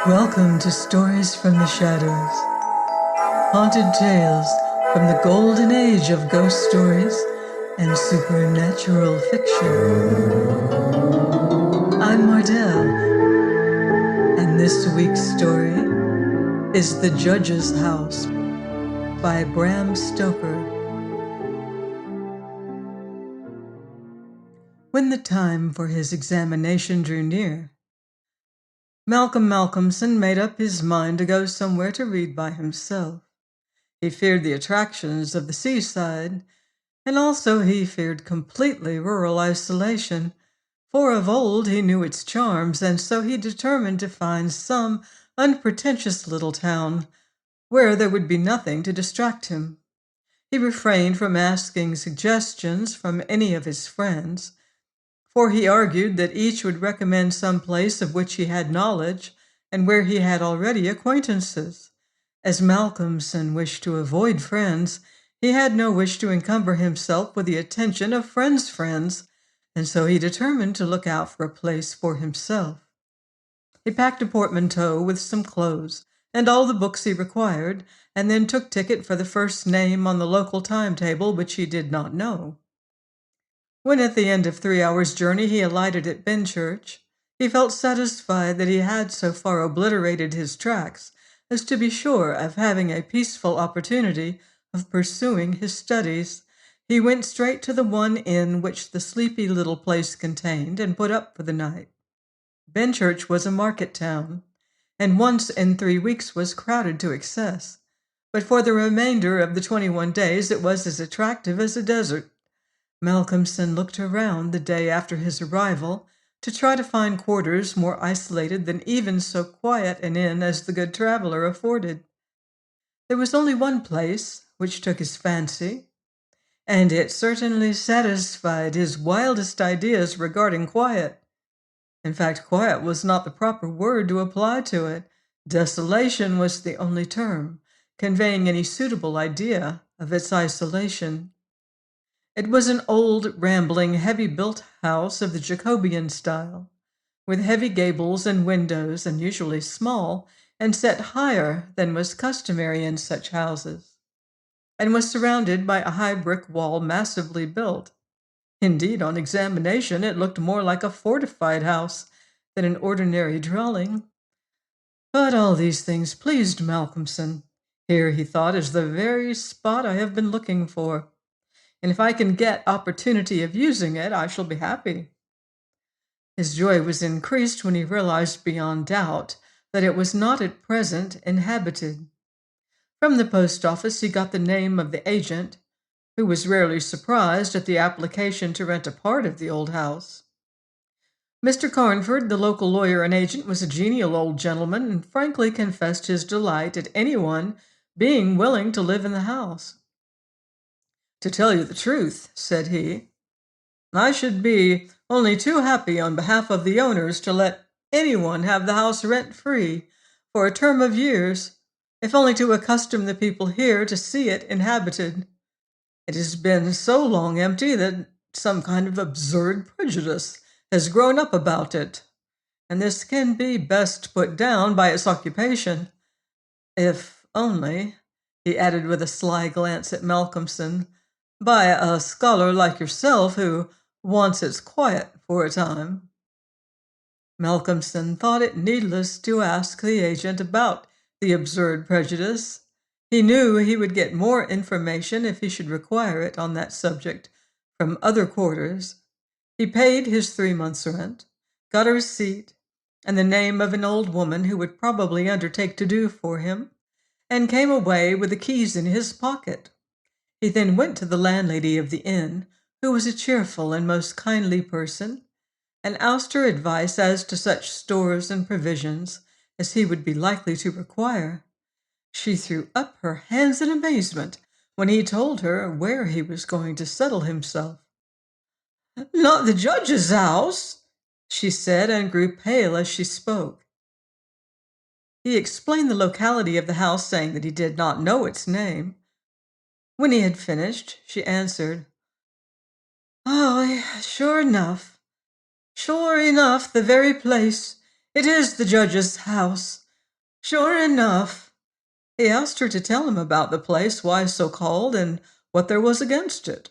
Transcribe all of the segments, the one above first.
Welcome to Stories from the Shadows, haunted tales from the golden age of ghost stories and supernatural fiction. I'm Mardell, and this week's story is The Judge's House by Bram Stoker. When the time for his examination drew near, Malcolmson made up his mind to go somewhere to read by himself. He feared the attractions of the seaside, and also he feared completely rural isolation, for of old he knew its charms, and so he determined to find some unpretentious little town where there would be nothing to distract him. He refrained from asking suggestions from any of his friends, for he argued that each would recommend some place of which he had knowledge and where he had already acquaintances. As Malcolmson wished to avoid friends, he had no wish to encumber himself with the attention of friends' friends, and so he determined to look out for a place for himself. He packed a portmanteau with some clothes and all the books he required, and then took ticket for the first name on the local timetable which he did not know. When at the end of 3 hours' journey he alighted at Benchurch, he felt satisfied that he had so far obliterated his tracks as to be sure of having a peaceful opportunity of pursuing his studies. He went straight to the one inn which the sleepy little place contained and put up for the night. Benchurch was a market town, and once in 3 weeks was crowded to excess, but for the remainder of the 21 days it was as attractive as a desert. Malcolmson looked around the day after his arrival to try to find quarters more isolated than even so quiet an inn as the Good Traveler afforded. There was only one place which took his fancy, and it certainly satisfied his wildest ideas regarding quiet. In fact, quiet was not the proper word to apply to it. Desolation was the only term, conveying any suitable idea of its isolation. It was an old, rambling, heavy-built house of the Jacobean style, with heavy gables and windows, unusually small, and set higher than was customary in such houses, and was surrounded by a high brick wall massively built. Indeed, on examination, it looked more like a fortified house than an ordinary dwelling. But all these things pleased Malcolmson. Here, he thought, is the very spot I have been looking for, and if I can get opportunity of using it, I shall be happy. His joy was increased when he realized beyond doubt that it was not at present inhabited. From the post office he got the name of the agent, who was rarely surprised at the application to rent a part of the old house. Mr. Carnford, the local lawyer and agent, was a genial old gentleman and frankly confessed his delight at anyone being willing to live in the house. "To tell you the truth," said he, "I should be only too happy on behalf of the owners to let anyone have the house rent-free for a term of years, if only to accustom the people here to see it inhabited. It has been so long empty that some kind of absurd prejudice has grown up about it, and this can be best put down by its occupation. If only," he added with a sly glance at Malcolmson, "by a scholar like yourself who wants its quiet for a time." Malcolmson thought it needless to ask the agent about the absurd prejudice. He knew he would get more information if he should require it on that subject from other quarters. He paid his 3 months' rent, got a receipt, and the name of an old woman who would probably undertake to do for him, and came away with the keys in his pocket. He then went to the landlady of the inn, who was a cheerful and most kindly person, and asked her advice as to such stores and provisions as he would be likely to require. She threw up her hands in amazement when he told her where he was going to settle himself. "Not the judge's house," she said, and grew pale as she spoke. He explained the locality of the house, saying that he did not know its name. When he had finished, she answered, "Oh, sure enough, the very place. It is the judge's house. Sure enough, he asked her to tell him about the place, why so called, and what there was against it.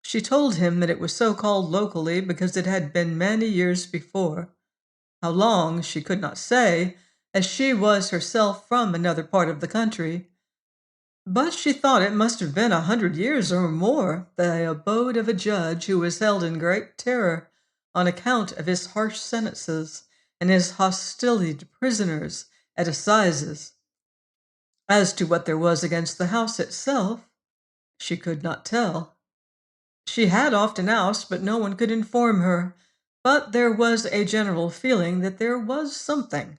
She told him that it was so called locally because it had been many years before. How long, she could not say, as she was herself from another part of the country, but she thought it must have been 100 years or more, the abode of a judge who was held in great terror on account of his harsh sentences and his hostility to prisoners at assizes. As to what there was against the house itself, she could not tell. She had often asked, but no one could inform her. But there was a general feeling that there was something,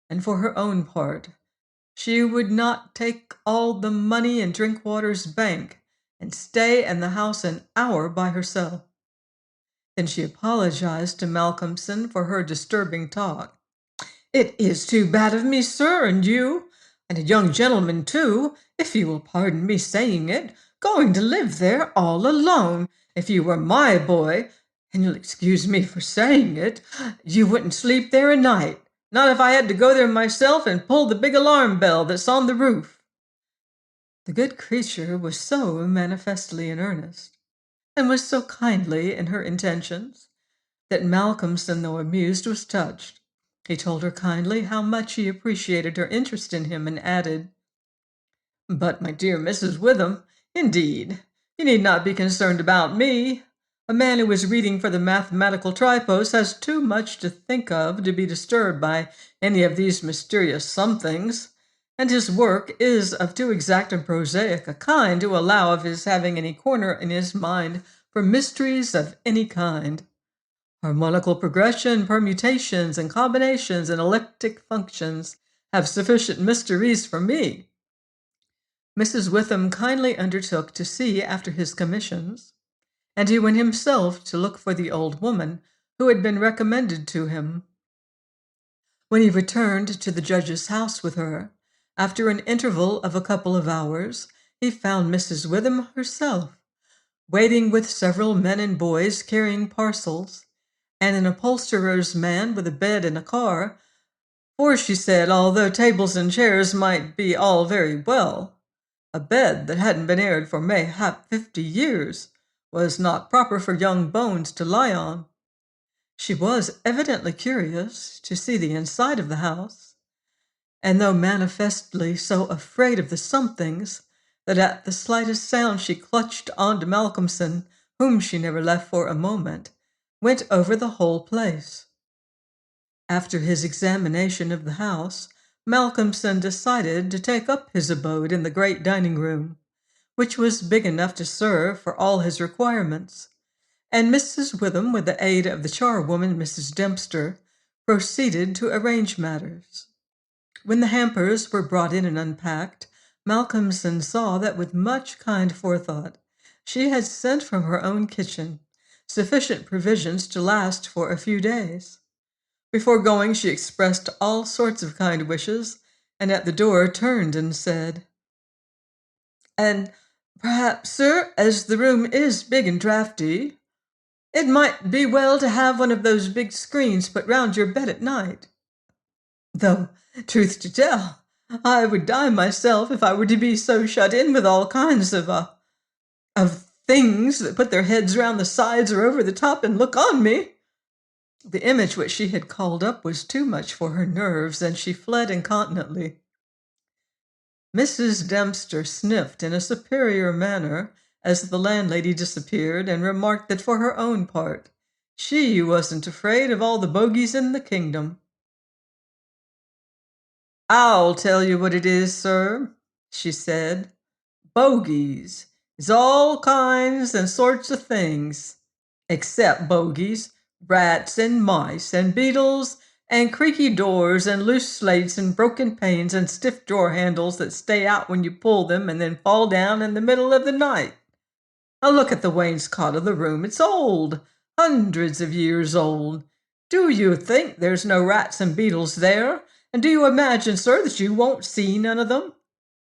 and for her own part, she would not take all the money in Drinkwater's bank and stay in the house an hour by herself. Then she apologized to Malcolmson for her disturbing talk. "It is too bad of me, sir, and you, and a young gentleman too, if you will pardon me saying it, going to live there all alone. If you were my boy, and you'll excuse me for saying it, you wouldn't sleep there a night, not if I had to go there myself and pull the big alarm bell that's on the roof." The good creature was so manifestly in earnest, and was so kindly in her intentions, that Malcolmson, though amused, was touched. He told her kindly how much he appreciated her interest in him, and added, "But, my dear Mrs. Witham, indeed, you need not be concerned about me. A man who is reading for the mathematical tripos has too much to think of to be disturbed by any of these mysterious somethings, and his work is of too exact and prosaic a kind to allow of his having any corner in his mind for mysteries of any kind. Harmonical progression, permutations, and combinations, and elliptic functions have sufficient mysteries for me." Mrs. Witham kindly undertook to see after his commissions, and he went himself to look for the old woman who had been recommended to him. When he returned to the judge's house with her, after an interval of a couple of hours, he found Mrs. Witham herself, waiting with several men and boys carrying parcels, and an upholsterer's man with a bed and a car, for she said, although tables and chairs might be all very well, a bed that hadn't been aired for mayhap 50 years was not proper for young bones to lie on. She was evidently curious to see the inside of the house, and though manifestly so afraid of the somethings that at the slightest sound she clutched on to Malcolmson, whom she never left for a moment, went over the whole place. After his examination of the house, Malcolmson decided to take up his abode in the great dining room, which was big enough to serve for all his requirements, and Mrs. Witham, with the aid of the charwoman, Mrs. Dempster, proceeded to arrange matters. When the hampers were brought in and unpacked, Malcolmson saw that with much kind forethought she had sent from her own kitchen sufficient provisions to last for a few days. Before going, she expressed all sorts of kind wishes, and at the door turned and said, "And perhaps, sir, as the room is big and draughty, it might be well to have one of those big screens put round your bed at night. Though, truth to tell, I would die myself if I were to be so shut in with all kinds of things that put their heads round the sides or over the top and look on me." The image which she had called up was too much for her nerves, and she fled incontinently. Mrs. Dempster sniffed in a superior manner as the landlady disappeared, and remarked that for her own part, she wasn't afraid of all the bogies in the kingdom. "I'll tell you what it is, sir," she said. "Bogies is all kinds and sorts of things, except bogies, rats and mice and beetles and creaky doors and loose slates and broken panes and stiff drawer handles that stay out when you pull them and then fall down in the middle of the night. Now look at the wainscot of the room. It's old, hundreds of years old. Do you think there's no rats and beetles there? And do you imagine, sir, that you won't see none of them?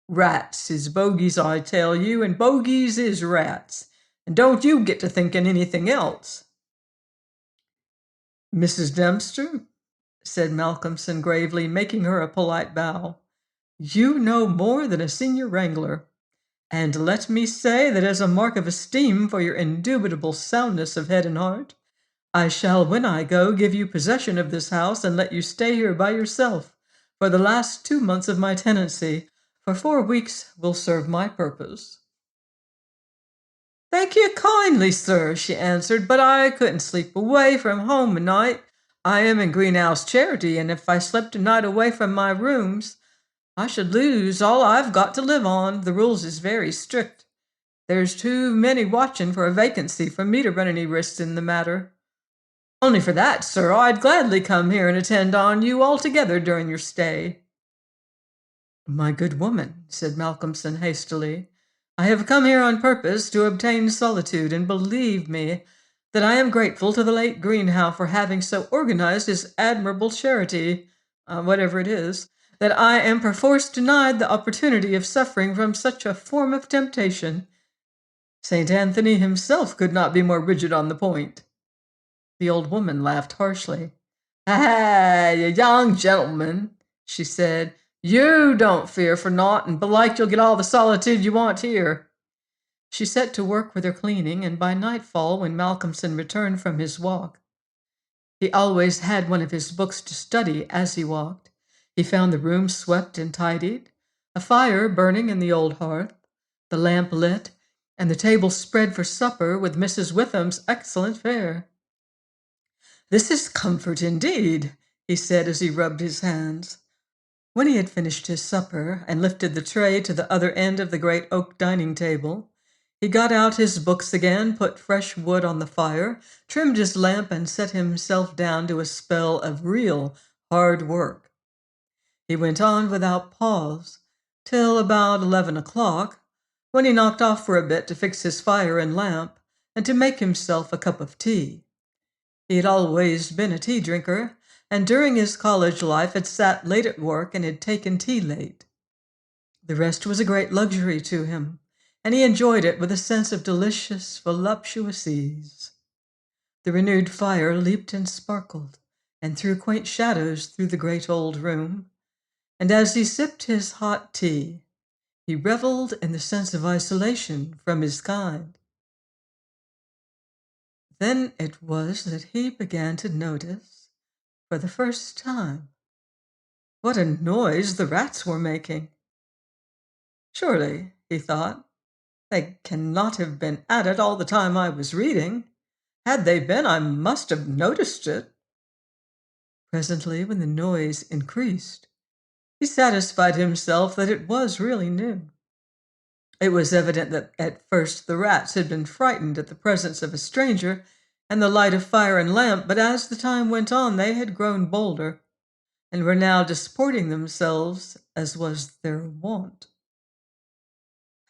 Rats is bogies, I tell you, and bogies is rats. And don't you get to thinking anything else." "Mrs. Dempster," said Malcolmson gravely, making her a polite bow. "You know more than a senior wrangler. And let me say that as a mark of esteem for your indubitable soundness of head and heart, I shall, when I go, give you possession of this house and let you stay here by yourself for the last 2 months of my tenancy, for 4 weeks will serve my purpose." "Thank you kindly, sir," she answered, "but I couldn't sleep away from home a night. I am in Greenhouse Charity, and if I slept a night away from my rooms, I should lose all I've got to live on. The rules is very strict. There's too many watching for a vacancy for me to run any risks in the matter. Only for that, sir, I'd gladly come here and attend on you altogether during your stay." "My good woman," said Malcolmson hastily, "I have come here on purpose to obtain solitude, and believe me that I am grateful to the late Greenhow for having so organized his admirable charity, whatever it is, that I am perforce denied the opportunity of suffering from such a form of temptation. St. Anthony himself could not be more rigid on the point." The old woman laughed harshly. "Ah, you young gentleman," she said, "you don't fear for naught, and belike you'll get all the solitude you want here." She set to work with her cleaning, and by nightfall, when Malcolmson returned from his walk, he always had one of his books to study as he walked. He found the room swept and tidied, a fire burning in the old hearth, the lamp lit, and the table spread for supper with Mrs. Witham's excellent fare. "This is comfort indeed," he said as he rubbed his hands. When he had finished his supper and lifted the tray to the other end of the great oak dining table, he got out his books again, put fresh wood on the fire, trimmed his lamp, and set himself down to a spell of real hard work. He went on without pause till about 11 o'clock, when he knocked off for a bit to fix his fire and lamp and to make himself a cup of tea. He had always been a tea drinker, and during his college life had sat late at work and had taken tea late. The rest was a great luxury to him, and he enjoyed it with a sense of delicious, voluptuous ease. The renewed fire leaped and sparkled and threw quaint shadows through the great old room, and as he sipped his hot tea, he reveled in the sense of isolation from his kind. Then it was that he began to notice, for the first time, what a noise the rats were making. "Surely," he thought, "they cannot have been at it all the time I was reading. Had they been, I must have noticed it." Presently, when the noise increased, he satisfied himself that it was really new. It was evident that at first the rats had been frightened at the presence of a stranger and the light of fire and lamp, but as the time went on they had grown bolder, and were now disporting themselves as was their wont.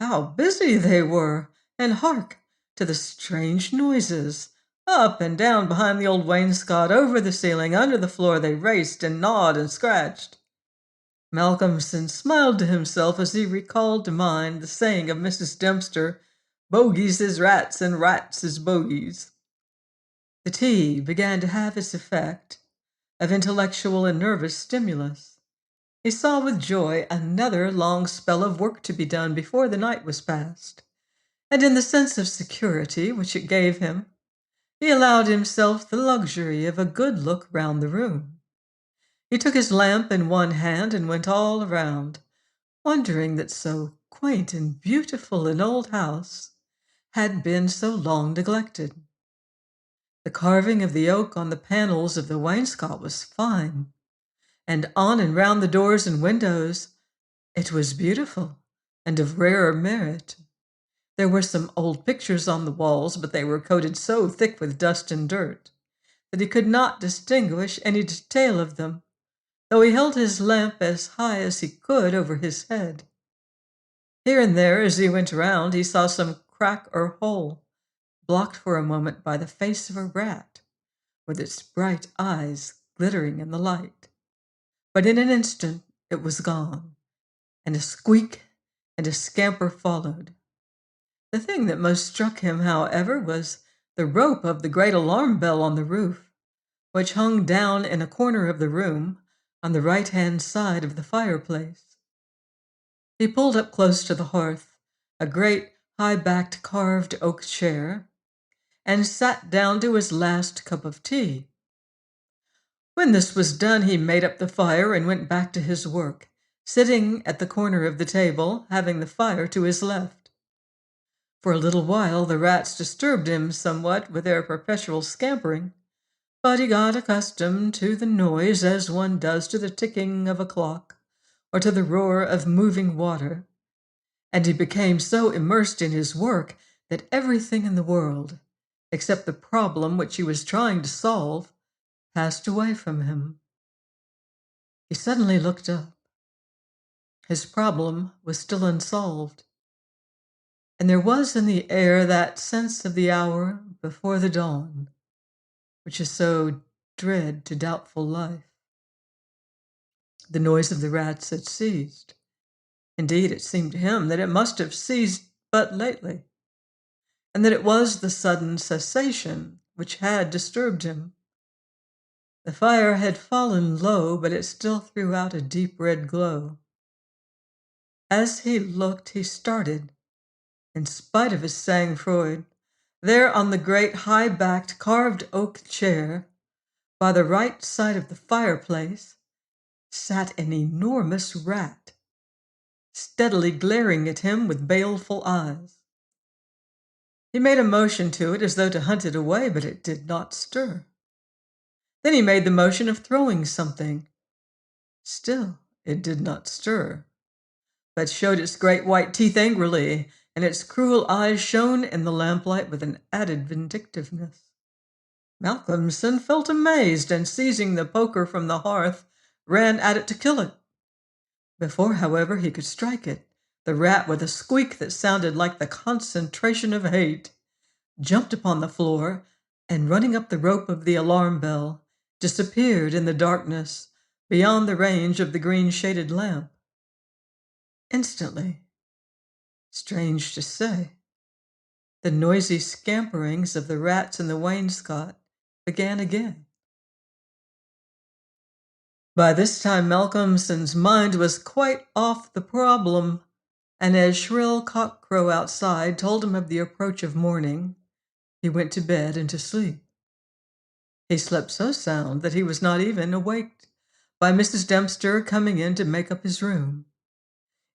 How busy they were! And hark to the strange noises! Up and down behind the old wainscot, over the ceiling, under the floor they raced and gnawed and scratched. Malcolmson smiled to himself as he recalled to mind the saying of Mrs. Dempster, "Bogies is rats and rats is bogies." The tea began to have its effect of intellectual and nervous stimulus. He saw with joy another long spell of work to be done before the night was past, and in the sense of security which it gave him, he allowed himself the luxury of a good look round the room. He took his lamp in one hand and went all around, wondering that so quaint and beautiful an old house had been so long neglected. The carving of the oak on the panels of the wainscot was fine, and on and round the doors and windows it was beautiful and of rarer merit. There were some old pictures on the walls, but they were coated so thick with dust and dirt that he could not distinguish any detail of them, though he held his lamp as high as he could over his head. Here and there, as he went around, he saw some crack or hole, blocked for a moment by the face of a rat, with its bright eyes glittering in the light. But in an instant it was gone, and a squeak and a scamper followed. The thing that most struck him, however, was the rope of the great alarm bell on the roof, which hung down in a corner of the room on the right-hand side of the fireplace. He pulled up close to the hearth, a great high-backed carved oak chair, and sat down to his last cup of tea. When this was done, he made up the fire and went back to his work, sitting at the corner of the table, having the fire to his left. For a little while the rats disturbed him somewhat with their perpetual scampering, but he got accustomed to the noise as one does to the ticking of a clock or to the roar of moving water, and he became so immersed in his work that everything in the world, except the problem which he was trying to solve, passed away from him. He suddenly looked up. His problem was still unsolved, and there was in the air that sense of the hour before the dawn, which is so dread to doubtful life. The noise of the rats had ceased. Indeed, it seemed to him that it must have ceased but lately, and that it was the sudden cessation which had disturbed him. The fire had fallen low, but it still threw out a deep red glow. As he looked, he started. In spite of his sang-froid, there on the great high-backed carved oak chair, by the right side of the fireplace, sat an enormous rat, steadily glaring at him with baleful eyes. He made a motion to it as though to hunt it away, but it did not stir. Then he made the motion of throwing something. Still, it did not stir, but showed its great white teeth angrily, and its cruel eyes shone in the lamplight with an added vindictiveness. Malcolmson felt amazed, and seizing the poker from the hearth, ran at it to kill it. Before, however, he could strike it, the rat, with a squeak that sounded like the concentration of hate, jumped upon the floor, and running up the rope of the alarm bell, disappeared in the darkness beyond the range of the green-shaded lamp. Instantly, strange to say, the noisy scamperings of the rats in the wainscot began again. By this time, Malcolmson's mind was quite off the problem, and as shrill cock-crow outside told him of the approach of morning, he went to bed and to sleep. He slept so sound that he was not even awaked by Mrs. Dempster coming in to make up his room.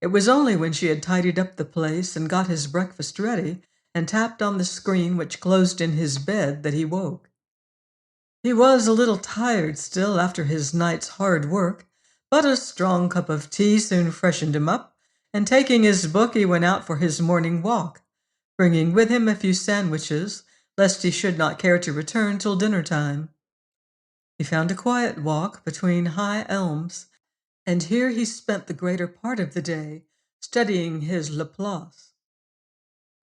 It was only when she had tidied up the place and got his breakfast ready and tapped on the screen which closed in his bed that he woke. He was a little tired still after his night's hard work, but a strong cup of tea soon freshened him up, and taking his book he went out for his morning walk, bringing with him a few sandwiches, lest he should not care to return till dinner time. He found a quiet walk between high elms, and here he spent the greater part of the day studying his Laplace.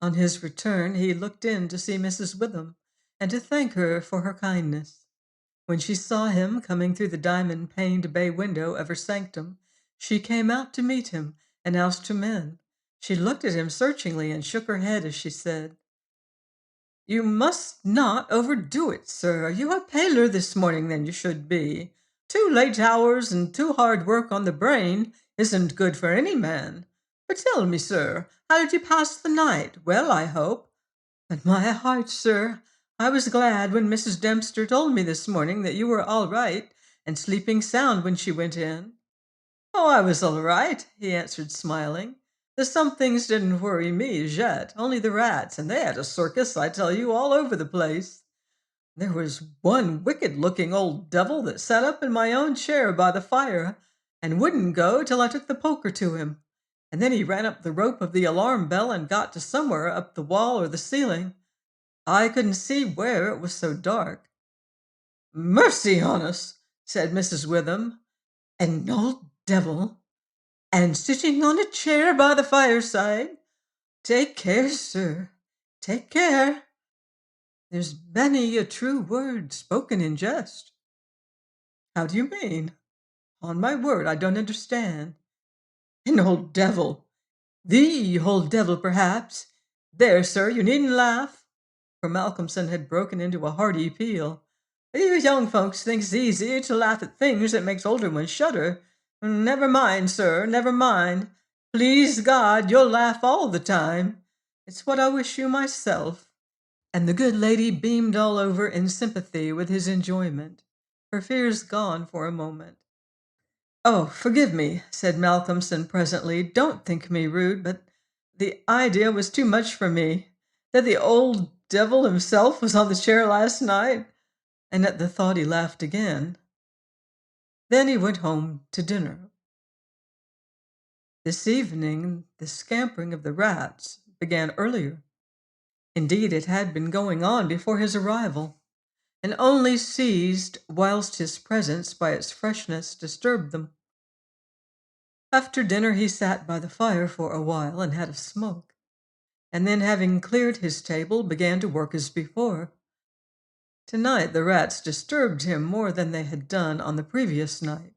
On his return, he looked in to see Mrs. Witham and to thank her for her kindness. When she saw him coming through the diamond-paned bay window of her sanctum, she came out to meet him and asked him in. She looked at him searchingly and shook her head as she said, "You must not overdo it, sir. You are paler this morning than you should be. 2 late hours and 2 hard work on the brain isn't good for any man. But tell me, sir, how did you pass the night? Well, I hope." "But my heart, sir, I was glad when Mrs. Dempster told me this morning that you were all right and sleeping sound when she went in." "Oh, I was all right," he answered, smiling. "The somethings didn't worry me yet, only the rats, and they had a circus, I tell you, all over the place. There was one wicked-looking old devil that sat up in my own chair by the fire and wouldn't go till I took the poker to him, and then he ran up the rope of the alarm bell and got to somewhere up the wall or the ceiling. I couldn't see where, it was so dark." "Mercy on us," said Mrs. Witham. "An old devil, and sitting on a chair by the fireside? Take care, sir, take care. There's many a true word spoken in jest." "How do you mean? On my word, I don't understand." "An old devil, the old devil, perhaps. There, sir, you needn't laugh," for Malcolmson had broken into a hearty peal. You young folks thinks easy to laugh at things that makes older ones shudder. Never mind, sir, never mind. Please God, you'll laugh all the time. It's what I wish you myself." And the good lady beamed all over in sympathy with his enjoyment, her fears gone for a moment. "Oh, forgive me," said Malcolmson presently. "Don't think me rude, but the idea was too much for me. That the old devil himself was on the chair last night." And at the thought he laughed again. Then he went home to dinner. This evening, the scampering of the rats began earlier. Indeed, it had been going on before his arrival, and only ceased whilst his presence by its freshness disturbed them. After dinner he sat by the fire for a while and had a smoke, and then, having cleared his table, began to work as before. Tonight the rats disturbed him more than they had done on the previous night.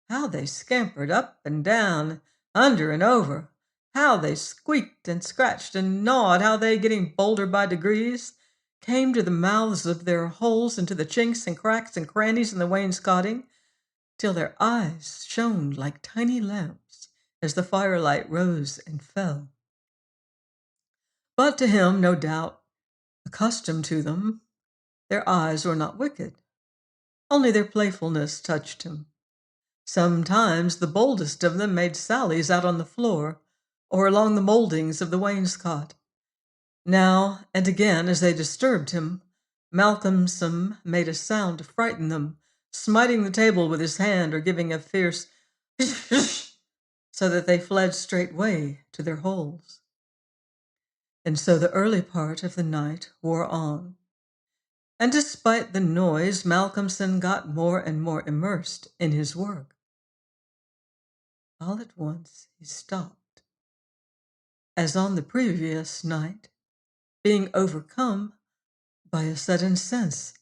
How they scampered up and down, under and over! How they squeaked and scratched and gnawed! How they, getting bolder by degrees, came to the mouths of their holes and to the chinks and cracks and crannies in the wainscoting, till their eyes shone like tiny lamps as the firelight rose and fell. But to him, no doubt, accustomed to them, their eyes were not wicked. Only their playfulness touched him. Sometimes the boldest of them made sallies out on the floor or along the moldings of the wainscot. Now and again, as they disturbed him, Malcolmson made a sound to frighten them, smiting the table with his hand or giving a fierce so that they fled straightway to their holes. And so the early part of the night wore on. And despite the noise, Malcolmson got more and more immersed in his work. All at once he stopped, as on the previous night, being overcome by a sudden sense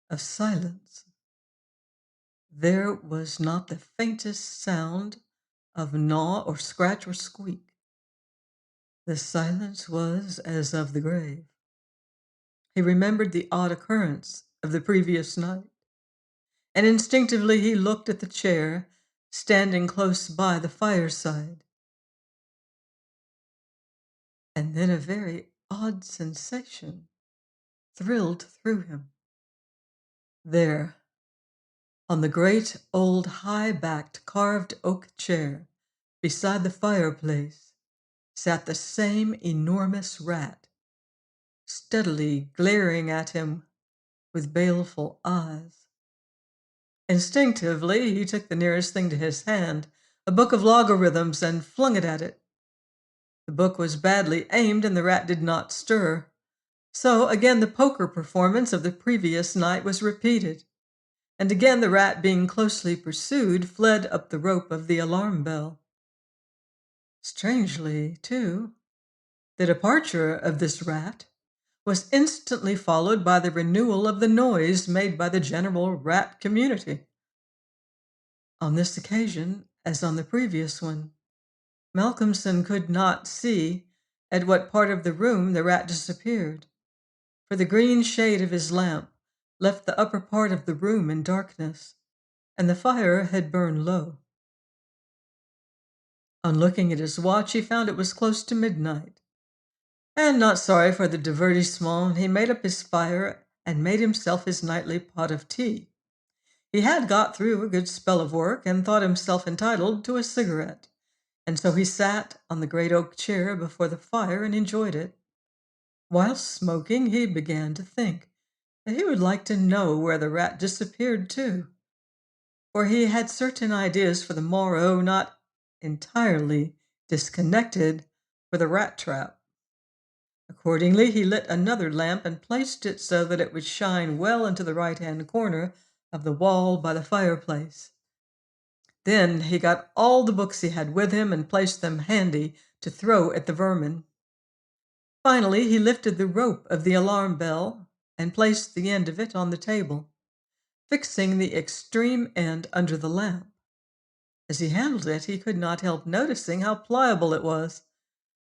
of silence. There was not the faintest sound of gnaw or scratch or squeak. The silence was as of the grave. He remembered the odd occurrence of the previous night, and instinctively he looked at the chair standing close by the fireside. And then a very odd sensation thrilled through him. There, on the great old high-backed carved oak chair beside the fireplace, sat the same enormous rat, steadily glaring at him with baleful eyes. Instinctively, he took the nearest thing to his hand, a book of logarithms, and flung it at it. The book was badly aimed, and the rat did not stir. So again the poker performance of the previous night was repeated, and again the rat, being closely pursued, fled up the rope of the alarm bell. Strangely, too, the departure of this rat was instantly followed by the renewal of the noise made by the general rat community. On this occasion, as on the previous one, Malcolmson could not see at what part of the room the rat disappeared, for the green shade of his lamp left the upper part of the room in darkness, and the fire had burned low. On looking at his watch, he found it was close to midnight, and not sorry for the divertissement, he made up his fire and made himself his nightly pot of tea. He had got through a good spell of work and thought himself entitled to a cigarette, and so he sat on the great oak chair before the fire and enjoyed it. While smoking, he began to think that he would like to know where the rat disappeared to, for he had certain ideas for the morrow not entirely disconnected with a rat trap. Accordingly, he lit another lamp and placed it so that it would shine well into the right-hand corner of the wall by the fireplace. Then he got all the books he had with him and placed them handy to throw at the vermin. Finally, he lifted the rope of the alarm bell and placed the end of it on the table, fixing the extreme end under the lamp. As he handled it, he could not help noticing how pliable it was,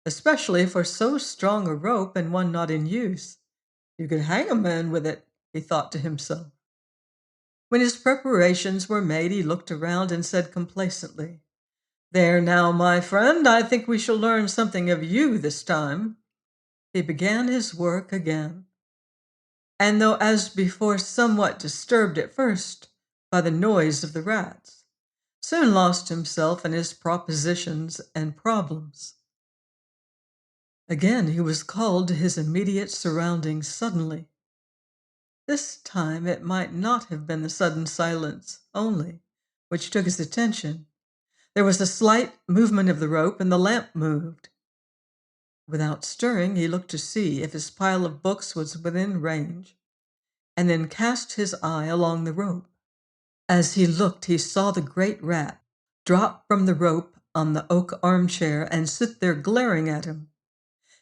especially for so strong a rope and one not in use. You could hang a man with it, he thought to himself. When his preparations were made, he looked around and said complacently, "There now, my friend, I think we shall learn something of you this time." He began his work again, and though as before somewhat disturbed at first by the noise of the rats, soon lost himself in his propositions and problems. Again he was called to his immediate surroundings suddenly. This time it might not have been the sudden silence only which took his attention. There was a slight movement of the rope, and the lamp moved. Without stirring, he looked to see if his pile of books was within range, and then cast his eye along the rope. As he looked, he saw the great rat drop from the rope on the oak armchair and sit there glaring at him.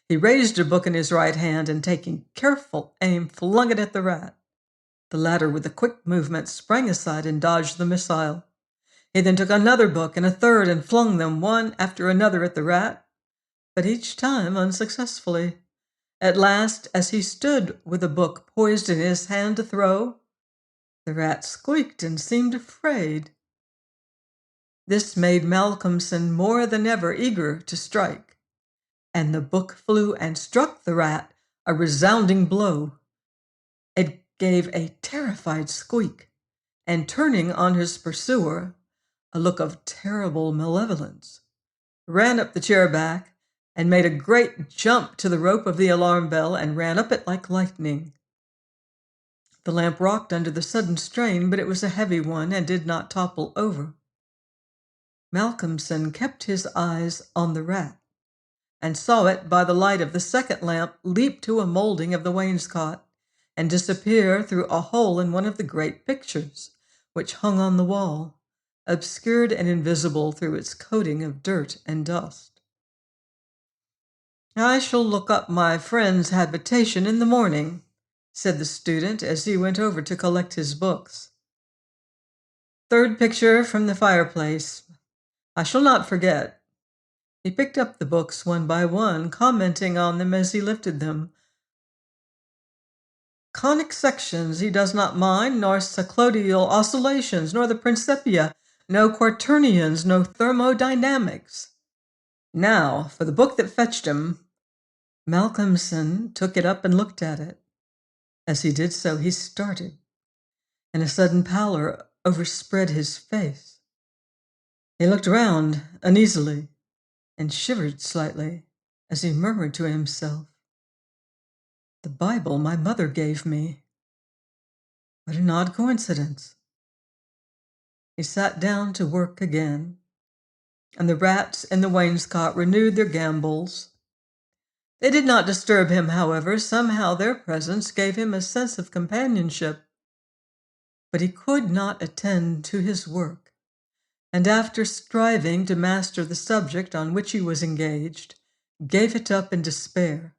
He raised a book in his right hand and, taking careful aim, flung it at the rat. The latter, with a quick movement, sprang aside and dodged the missile. He then took another book and a third and flung them one after another at the rat, but each time unsuccessfully. At last, as he stood with a book poised in his hand to throw, the rat squeaked and seemed afraid. This made Malcolmson more than ever eager to strike, and the book flew and struck the rat a resounding blow. It gave a terrified squeak, and turning on his pursuer, a look of terrible malevolence, ran up the chair back and made a great jump to the rope of the alarm bell and ran up it like lightning. The lamp rocked under the sudden strain, but it was a heavy one and did not topple over. Malcolmson kept his eyes on the rat, and saw it, by the light of the second lamp, leap to a molding of the wainscot and disappear through a hole in one of the great pictures which hung on the wall, obscured and invisible through its coating of dirt and dust. "I shall look up my friend's habitation in the morning," said the student as he went over to collect his books. "Third picture from the fireplace. I shall not forget." He picked up the books one by one, commenting on them as he lifted them. Conic sections he does not mind, nor cycloidal oscillations, nor the Principia, no quaternions, no thermodynamics. Now, for the book that fetched him. Malcolmson took it up and looked at it. As he did so, he started, and a sudden pallor overspread his face. He looked round uneasily and shivered slightly as he murmured to himself, "The Bible my mother gave me. What an odd coincidence." He sat down to work again, and the rats in the wainscot renewed their gambols. They did not disturb him, however. Somehow their presence gave him a sense of companionship. But he could not attend to his work, and after striving to master the subject on which he was engaged, gave it up in despair,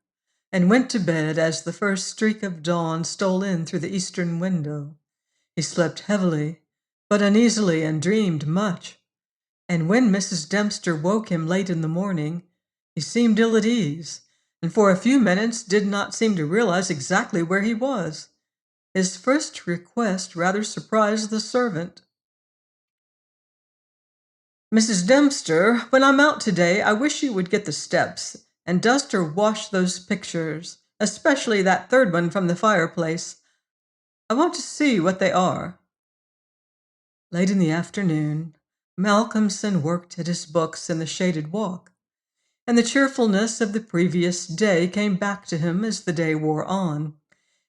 and went to bed as the first streak of dawn stole in through the eastern window. He slept heavily, but uneasily, and dreamed much, and when Mrs. Dempster woke him late in the morning, he seemed ill at ease, and for a few minutes did not seem to realize exactly where he was. His first request rather surprised the servant. "Mrs. Dempster, when I'm out today, I wish you would get the steps and dust or wash those pictures, especially that third one from the fireplace. I want to see what they are." Late in the afternoon, Malcolmson worked at his books in the shaded walk, and the cheerfulness of the previous day came back to him as the day wore on,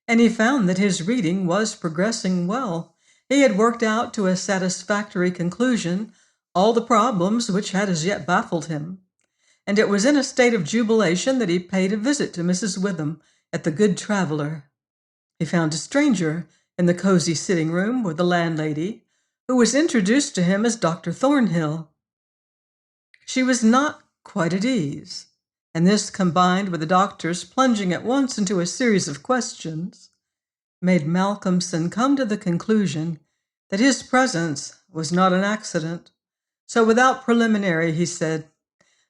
and he found that his reading was progressing well. He had worked out to a satisfactory conclusion all the problems which had as yet baffled him, and it was in a state of jubilation that he paid a visit to Mrs. Witham at the Good Traveler. He found a stranger in the cozy sitting room with the landlady, who was introduced to him as Dr. Thornhill. She was not quite at ease, and this, combined with the doctor's plunging at once into a series of questions, made Malcolmson come to the conclusion that his presence was not an accident. So without preliminary, he said,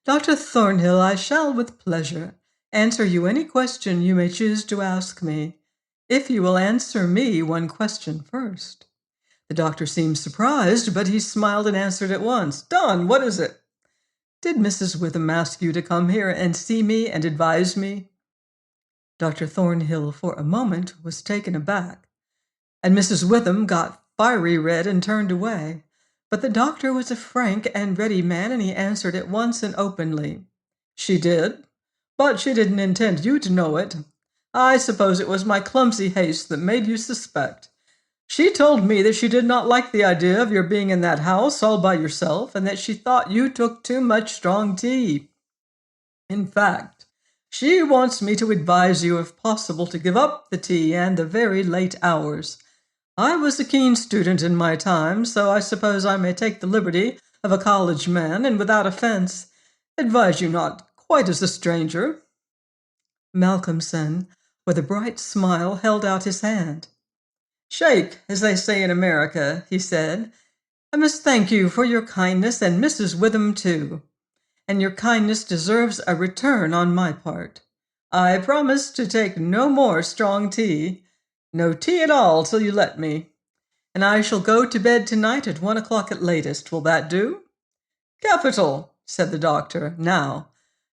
"Dr. Thornhill, I shall with pleasure answer you any question you may choose to ask me, if you will answer me one question first. The doctor seemed surprised, but he smiled and answered at once. "Done. What is it?" "Did Mrs. Witham ask you to come here and see me and advise me?" Dr. Thornhill, for a moment, was taken aback, and Mrs. Witham got fiery red and turned away. But the doctor was a frank and ready man, and he answered at once and openly. "She did, but she didn't intend you to know it. I suppose it was my clumsy haste that made you suspect. She told me that she did not like the idea of your being in that house all by yourself, and that she thought you took too much strong tea. In fact, she wants me to advise you, if possible, to give up the tea and the very late hours. I was a keen student in my time, so I suppose I may take the liberty of a college man, and without offense, advise you not quite as a stranger." Malcolmson, with a bright smile, held out his hand. "Shake, as they say in America," he said. "I must thank you for your kindness, and Mrs. Witham too. And your kindness deserves a return on my part. I promise to take no more strong tea, no tea at all till you let me. And I shall go to bed tonight at 1 o'clock at latest. Will that do?" "Capital," said the doctor. "Now,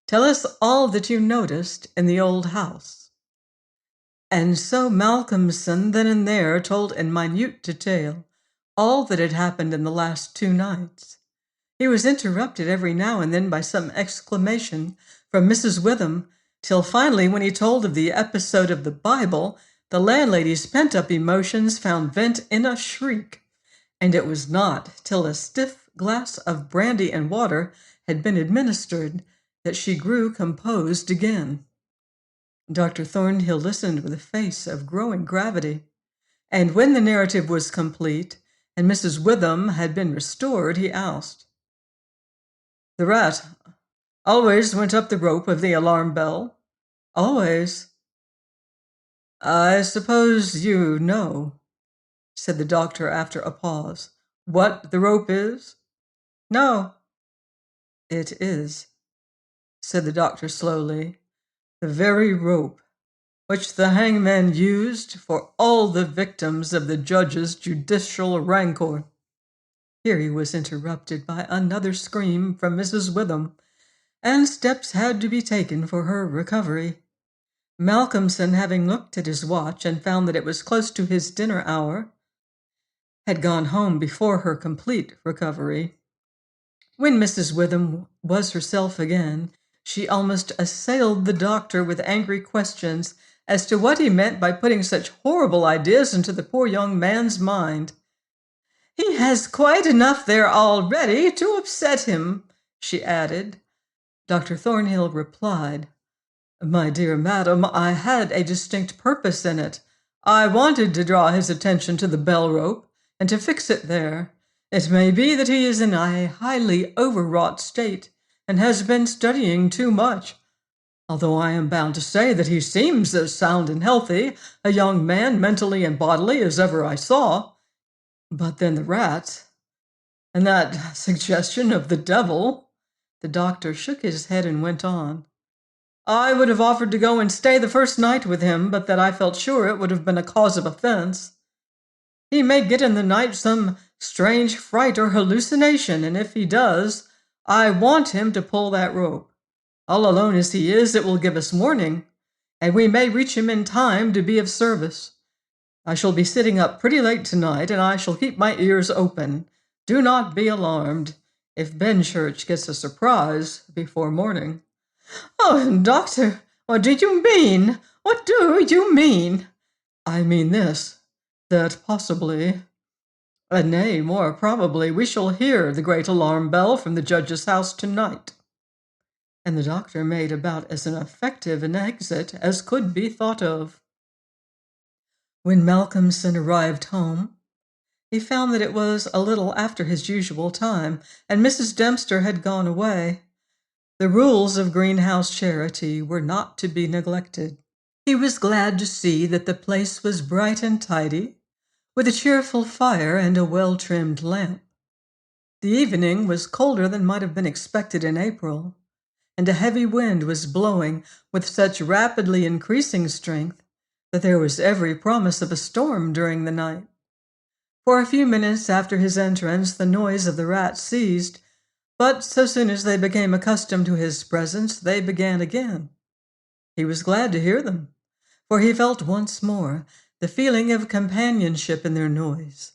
tell us all that you noticed in the old house." And so Malcolmson then and there told in minute detail all that had happened in the last 2 nights. He was interrupted every now and then by some exclamation from Mrs. Witham, till finally, when he told of the episode of the Bible, the landlady's pent-up emotions found vent in a shriek, and it was not till a stiff glass of brandy and water had been administered that she grew composed again. Dr. Thornhill listened with a face of growing gravity, and when the narrative was complete and Mrs. Witham had been restored, he asked, "The rat always went up the rope of the alarm bell?" "Always." "I suppose you know," said the doctor after a pause, "what the rope is?" "No." "It is," said the doctor slowly, "the very rope which the hangman used for all the victims of the judge's judicial rancor." Here he was interrupted by another scream from Mrs. Witham, and steps had to be taken for her recovery. Malcolmson, having looked at his watch and found that it was close to his dinner hour, had gone home before her complete recovery. When Mrs. Witham was herself again, she almost assailed the doctor with angry questions as to what he meant by putting such horrible ideas into the poor young man's mind. "He has quite enough there already to upset him," she added. Dr. Thornhill replied, "My dear madam, I had a distinct purpose in it. I wanted to draw his attention to the bell rope and to fix it there. It may be that he is in a highly overwrought state and has been studying too much, although I am bound to say that he seems as sound and healthy a young man, mentally and bodily, as ever I saw. But then the rat, and that suggestion of the devil." The doctor shook his head and went on. "I would have offered to go and stay the first night with him, but that I felt sure it would have been a cause of offense. He may get in the night some strange fright or hallucination, and if he does, I want him to pull that rope. All alone as he is, it will give us warning, and we may reach him in time to be of service. I shall be sitting up pretty late tonight, and I shall keep my ears open. Do not be alarmed if Benchurch gets a surprise before morning." "Oh, doctor, what do you mean? What do you mean?" "I mean this, that possibly, nay, more probably, we shall hear the great alarm bell from the judge's house tonight." And the doctor made about as effective an exit as could be thought of. When Malcolmson arrived home, he found that it was a little after his usual time, and Mrs. Dempster had gone away. The rules of greenhouse charity were not to be neglected. He was glad to see that the place was bright and tidy, with a cheerful fire and a well-trimmed lamp. The evening was colder than might have been expected in April, and a heavy wind was blowing with such rapidly increasing strength that there was every promise of a storm during the night. For a few minutes after his entrance, the noise of the rats ceased, but so soon as they became accustomed to his presence, they began again. He was glad to hear them, for he felt once more the feeling of companionship in their noise,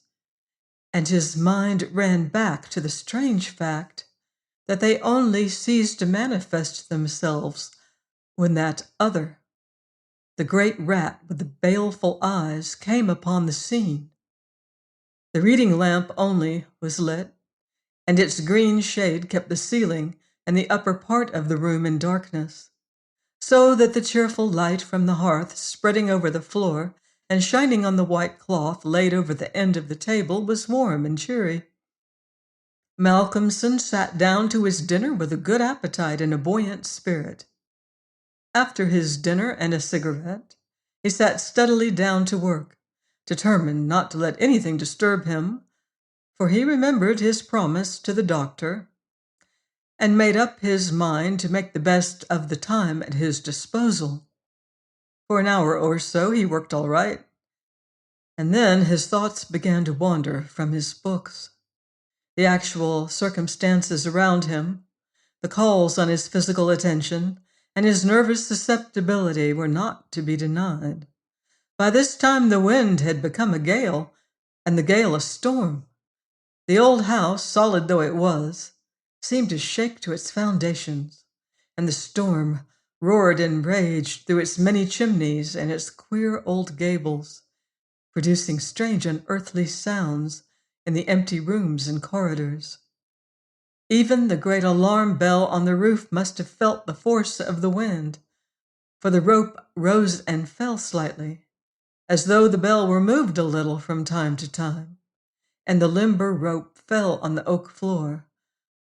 and his mind ran back to the strange fact that they only ceased to manifest themselves when that other, the great rat with the baleful eyes, came upon the scene. The reading lamp only was lit, and its green shade kept the ceiling and the upper part of the room in darkness, so that the cheerful light from the hearth spreading over the floor and shining on the white cloth laid over the end of the table was warm and cheery. Malcolmson sat down to his dinner with a good appetite and a buoyant spirit. After his dinner and a cigarette, he sat steadily down to work, determined not to let anything disturb him, for he remembered his promise to the doctor, and made up his mind to make the best of the time at his disposal. For an hour or so he worked all right, and then his thoughts began to wander from his books. The actual circumstances around him, the calls on his physical attention, and his nervous susceptibility were not to be denied. By this time the wind had become a gale, and the gale a storm. The old house, solid though it was, seemed to shake to its foundations, and the storm roared and raged through its many chimneys and its queer old gables, producing strange unearthly sounds in the empty rooms and corridors. Even the great alarm bell on the roof must have felt the force of the wind, for the rope rose and fell slightly, as though the bell were moved a little from time to time, and the limber rope fell on the oak floor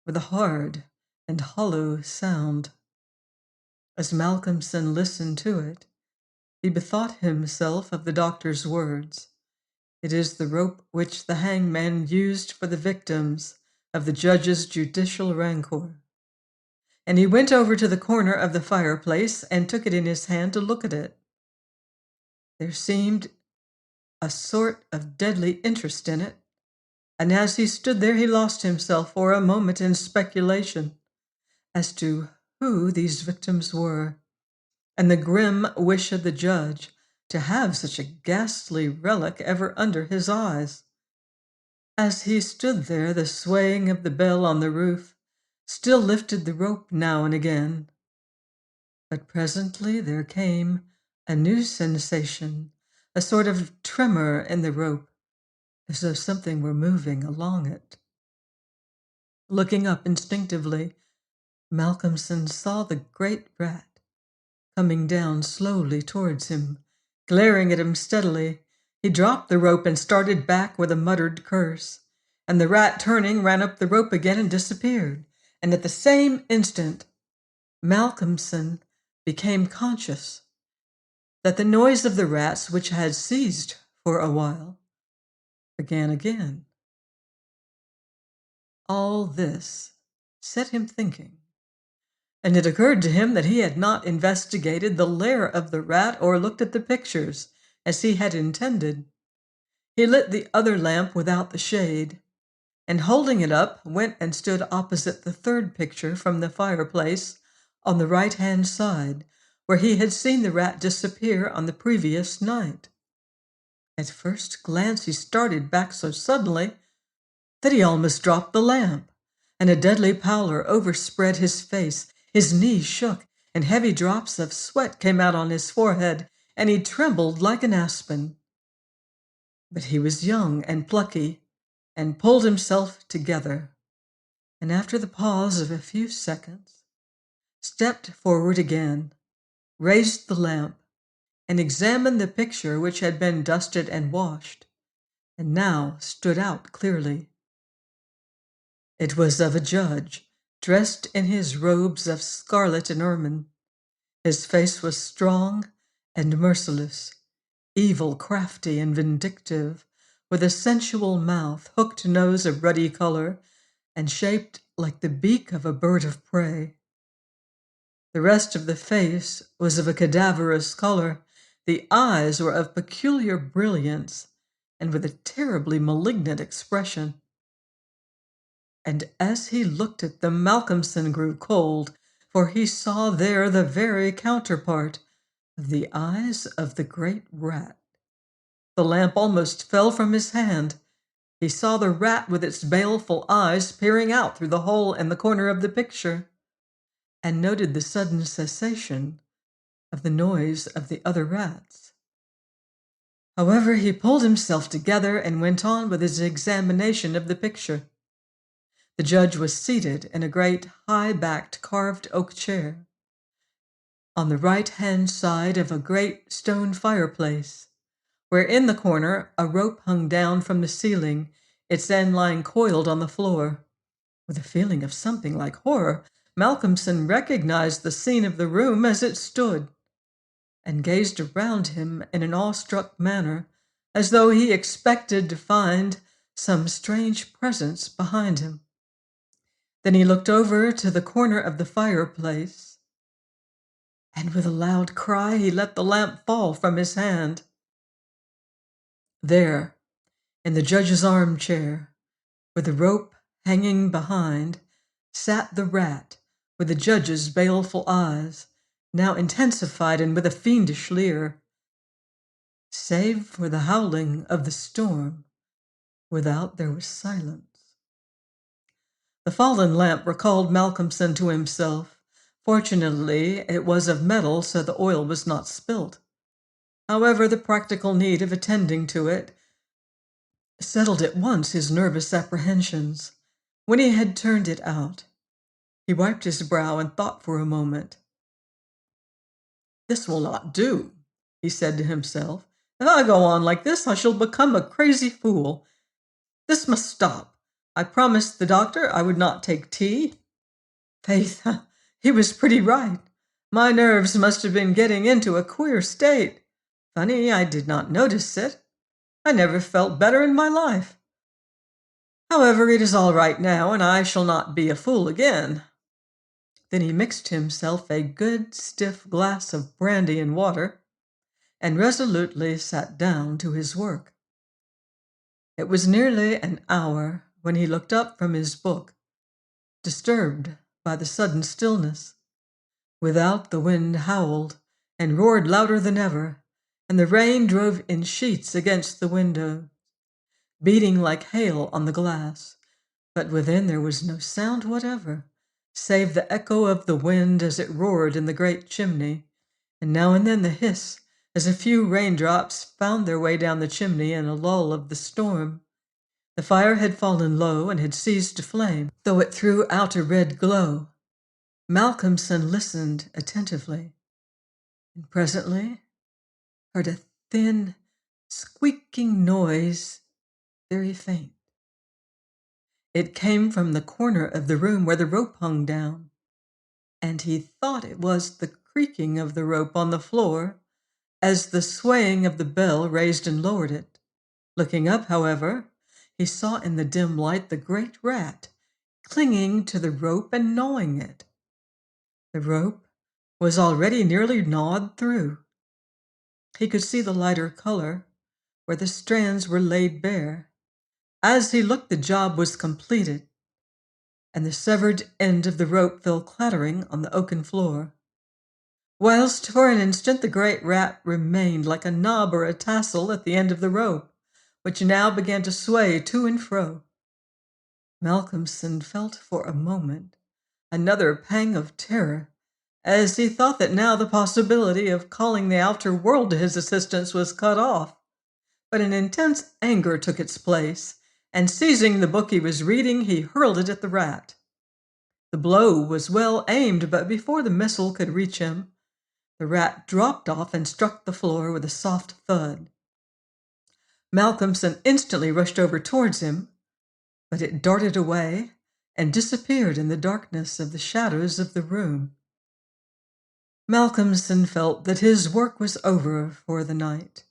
with a hard and hollow sound. As Malcolmson listened to it, he bethought himself of the doctor's words. It is the rope which the hangman used for the victims of the judge's judicial rancor. And he went over to the corner of the fireplace and took it in his hand to look at it. There seemed a sort of deadly interest in it, and as he stood there he lost himself for a moment in speculation as to who these victims were, and the grim wish of the judge to have such a ghastly relic ever under his eyes. As he stood there, the swaying of the bell on the roof still lifted the rope now and again. But presently there came a new sensation, a sort of tremor in the rope, as though something were moving along it. Looking up instinctively, Malcolmson saw the great rat coming down slowly towards him, glaring at him steadily. He dropped the rope and started back with a muttered curse, and the rat, turning, ran up the rope again and disappeared. And at the same instant, Malcolmson became conscious that the noise of the rats, which had ceased for a while, began again. All this set him thinking, and it occurred to him that he had not investigated the lair of the rat or looked at the pictures as he had intended. He lit the other lamp without the shade, and holding it up, went and stood opposite the third picture from the fireplace on the right-hand side, where he had seen the rat disappear on the previous night. At first glance he started back so suddenly that he almost dropped the lamp, and a deadly pallor overspread his face. His knees shook, and heavy drops of sweat came out on his forehead, and he trembled like an aspen. But he was young and plucky, and pulled himself together, and after the pause of a few seconds, stepped forward again, raised the lamp, and examined the picture which had been dusted and washed, and now stood out clearly. It was of a judge, dressed in his robes of scarlet and ermine. His face was strong and merciless, evil, crafty, and vindictive, with a sensual mouth, hooked nose of ruddy color, and shaped like the beak of a bird of prey. The rest of the face was of a cadaverous color. The eyes were of peculiar brilliance, and with a terribly malignant expression. And as he looked at them, Malcolmson grew cold, for he saw there the very counterpart of the eyes of the great rat. The lamp almost fell from his hand. He saw the rat with its baleful eyes peering out through the hole in the corner of the picture, and noted the sudden cessation of the noise of the other rats. However, he pulled himself together and went on with his examination of the picture. The judge was seated in a great high-backed carved oak chair, on the right-hand side of a great stone fireplace, where in the corner a rope hung down from the ceiling, its end lying coiled on the floor. With a feeling of something like horror, Malcolmson recognized the scene of the room as it stood, and gazed around him in an awestruck manner, as though he expected to find some strange presence behind him. Then he looked over to the corner of the fireplace, and with a loud cry he let the lamp fall from his hand. There, in the judge's armchair, with the rope hanging behind, sat the rat with the judge's baleful eyes, now intensified and with a fiendish leer. Save for the howling of the storm, without there was silence. The fallen lamp recalled Malcolmson to himself. Fortunately, it was of metal, so the oil was not spilt. However, the practical need of attending to it settled at once his nervous apprehensions. When he had turned it out, he wiped his brow and thought for a moment. "This will not do," he said to himself. "If I go on like this, I shall become a crazy fool. This must stop. I promised the doctor I would not take tea. Faith, he was pretty right. My nerves must have been getting into a queer state. Funny, I did not notice it. I never felt better in my life. However, it is all right now, and I shall not be a fool again." Then he mixed himself a good stiff glass of brandy and water, and resolutely sat down to his work. It was nearly an hour when he looked up from his book, disturbed by the sudden stillness. Without, the wind howled and roared louder than ever, and the rain drove in sheets against the window, beating like hail on the glass. But within there was no sound whatever, save the echo of the wind as it roared in the great chimney, and now and then the hiss as a few raindrops found their way down the chimney in a lull of the storm. The fire had fallen low and had ceased to flame, though it threw out a red glow. Malcolmson listened attentively, and presently heard a thin, squeaking noise, very faint. It came from the corner of the room where the rope hung down, and he thought it was the creaking of the rope on the floor as the swaying of the bell raised and lowered it. Looking up, however, he saw in the dim light the great rat clinging to the rope and gnawing it. The rope was already nearly gnawed through. He could see the lighter color where the strands were laid bare. As he looked, the job was completed, and the severed end of the rope fell clattering on the oaken floor, whilst for an instant the great rat remained like a knob or a tassel at the end of the rope, which now began to sway to and fro. Malcolmson felt for a moment another pang of terror, as he thought that now the possibility of calling the outer world to his assistance was cut off. But an intense anger took its place, and seizing the book he was reading, he hurled it at the rat. The blow was well aimed, but before the missile could reach him, the rat dropped off and struck the floor with a soft thud. Malcolmson instantly rushed over towards him, but it darted away and disappeared in the darkness of the shadows of the room. Malcolmson felt that his work was over for the night,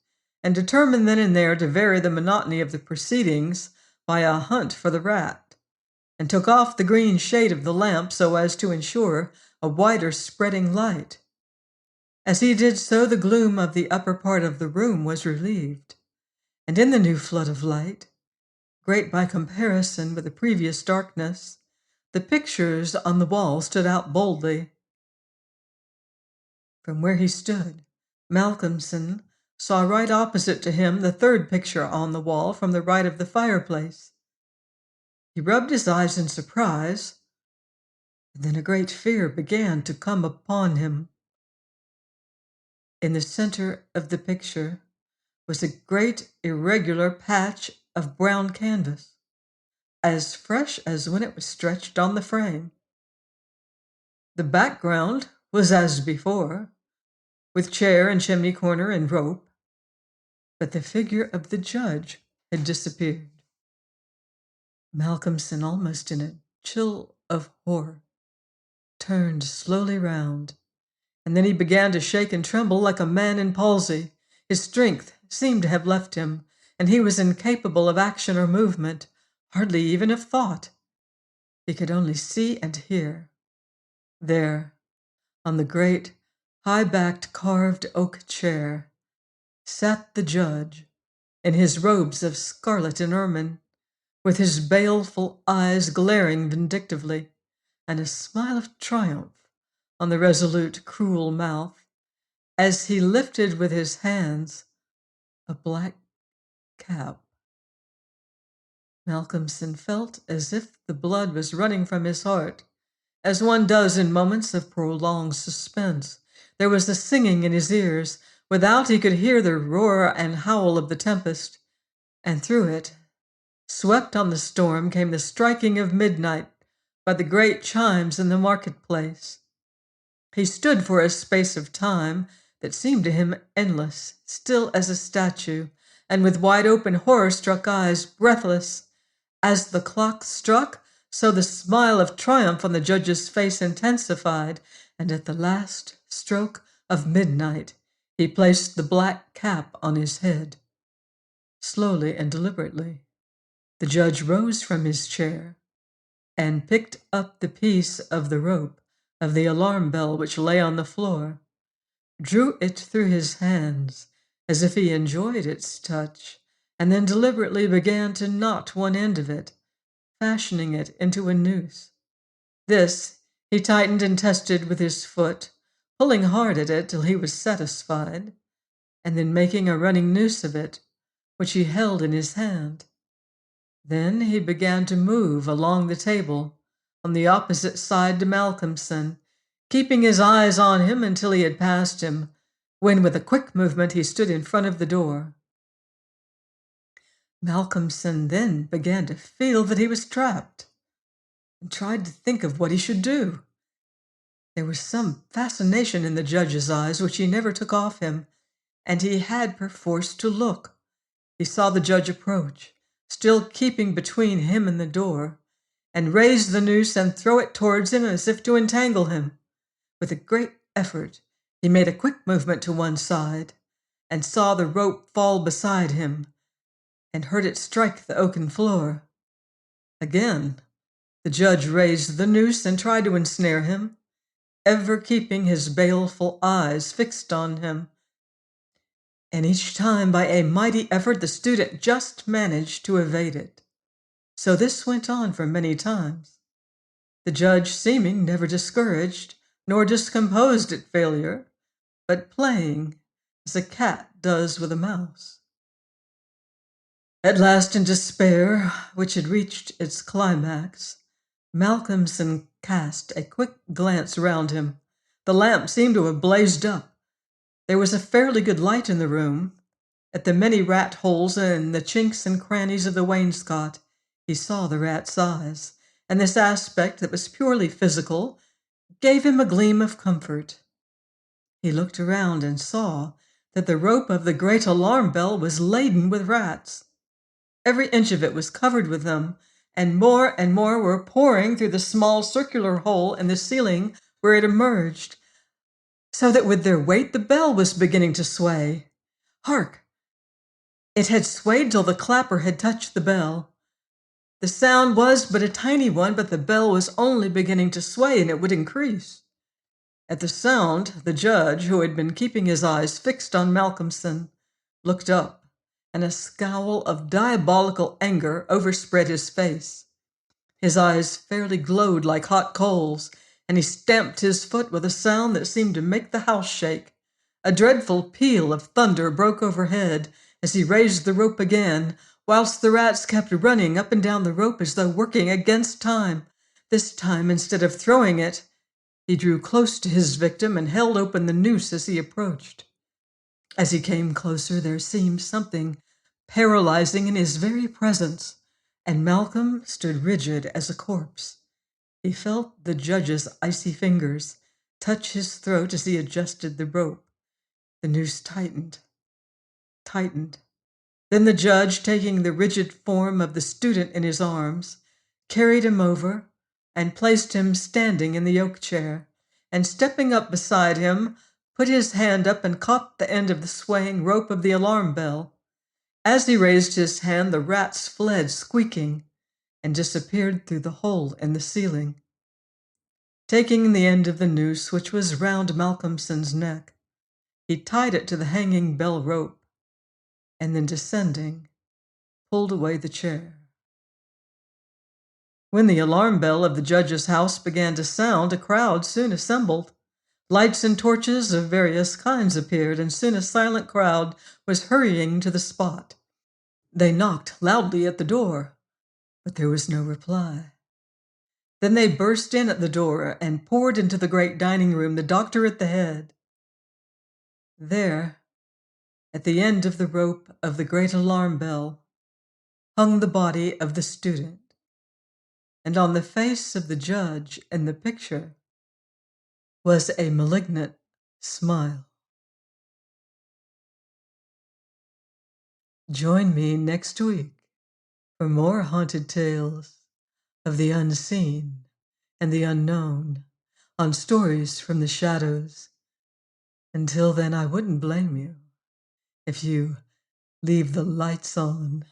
and determined then and there to vary the monotony of the proceedings by a hunt for the rat, and took off the green shade of the lamp so as to ensure a wider spreading light. As he did so, the gloom of the upper part of the room was relieved, And in the new flood of light, great by comparison with the previous darkness, the pictures on the wall stood out boldly. From where he stood, Malcolmson saw right opposite to him the third picture on the wall from the right of the fireplace. He rubbed his eyes in surprise, and then a great fear began to come upon him. In the center of the picture was a great irregular patch of brown canvas, as fresh as when it was stretched on the frame. The background was as before, with chair and chimney corner and rope, but the figure of the judge had disappeared. Malcolmson, almost in a chill of horror, turned slowly round, and then he began to shake and tremble like a man in palsy. His strength seemed to have left him, and he was incapable of action or movement, hardly even of thought. He could only see and hear. There, on the great, high-backed carved oak chair, sat the judge, in his robes of scarlet and ermine, with his baleful eyes glaring vindictively, and a smile of triumph on the resolute, cruel mouth, as he lifted with his hands a black cap. Malcolmson felt as if the blood was running from his heart, as one does in moments of prolonged suspense. There was a singing in his ears. Without, he could hear the roar and howl of the tempest, and through it, swept on the storm, came the striking of midnight by the great chimes in the marketplace. He stood for a space of time that seemed to him endless, still as a statue, and with wide-open, horror-struck eyes, breathless. As the clock struck, so the smile of triumph on the judge's face intensified, and at the last stroke of midnight, he placed the black cap on his head. Slowly and deliberately, the judge rose from his chair and picked up the piece of the rope of the alarm bell which lay on the floor, drew it through his hands as if he enjoyed its touch, and then deliberately began to knot one end of it, fashioning it into a noose. This he tightened and tested with his foot, pulling hard at it till he was satisfied, and then making a running noose of it, which he held in his hand. Then he began to move along the table on the opposite side to Malcolmson, keeping his eyes on him until he had passed him, when with a quick movement he stood in front of the door. Malcolmson then began to feel that he was trapped, and tried to think of what he should do. There was some fascination in the judge's eyes which he never took off him, and he had perforce to look. He saw the judge approach, still keeping between him and the door, and raise the noose and throw it towards him as if to entangle him. With a great effort, he made a quick movement to one side, and saw the rope fall beside him, and heard it strike the oaken floor. Again, the judge raised the noose and tried to ensnare him, ever keeping his baleful eyes fixed on him. And each time, by a mighty effort, the student just managed to evade it. So this went on for many times, the judge seeming never discouraged nor discomposed at failure, but playing as a cat does with a mouse. At last, in despair, which had reached its climax, Malcolmson cast a quick glance round him. The lamp seemed to have blazed up. There was a fairly good light in the room. At the many rat holes and the chinks and crannies of the wainscot, he saw the rat's eyes, and this aspect that was purely physical gave him a gleam of comfort. He looked around and saw that the rope of the great alarm bell was laden with rats. Every inch of it was covered with them, and more were pouring through the small circular hole in the ceiling where it emerged, so that with their weight the bell was beginning to sway. Hark! It had swayed till the clapper had touched the bell. The sound was but a tiny one, but the bell was only beginning to sway, and it would increase. At the sound, the judge, who had been keeping his eyes fixed on Malcolmson, looked up and a scowl of diabolical anger overspread his face. His eyes fairly glowed like hot coals, and he stamped his foot with a sound that seemed to make the house shake. A dreadful peal of thunder broke overhead as he raised the rope again, whilst the rats kept running up and down the rope as though working against time. This time, instead of throwing it, he drew close to his victim and held open the noose as he approached. As he came closer, there seemed something paralyzing in his very presence, and Malcolm stood rigid as a corpse. He felt the judge's icy fingers touch his throat as he adjusted the rope. The noose tightened. Then the judge, taking the rigid form of the student in his arms, carried him over and placed him standing in the oak chair, and stepping up beside him, put his hand up and caught the end of the swaying rope of the alarm bell. As he raised his hand, the rats fled squeaking and disappeared through the hole in the ceiling. Taking the end of the noose, which was round Malcolmson's neck, he tied it to the hanging bell rope, and then descending, pulled away the chair. When the alarm bell of the judge's house began to sound, a crowd soon assembled. Lights and torches of various kinds appeared, and soon a silent crowd was hurrying to the spot. They knocked loudly at the door, but there was no reply. Then they burst in at the door and poured into the great dining room, the doctor at the head. There, at the end of the rope of the great alarm bell, hung the body of the student, and on the face of the judge in the picture was a malignant smile. Join me next week for more haunted tales of the unseen and the unknown on Stories from the Shadows. Until then, I wouldn't blame you if you leave the lights on.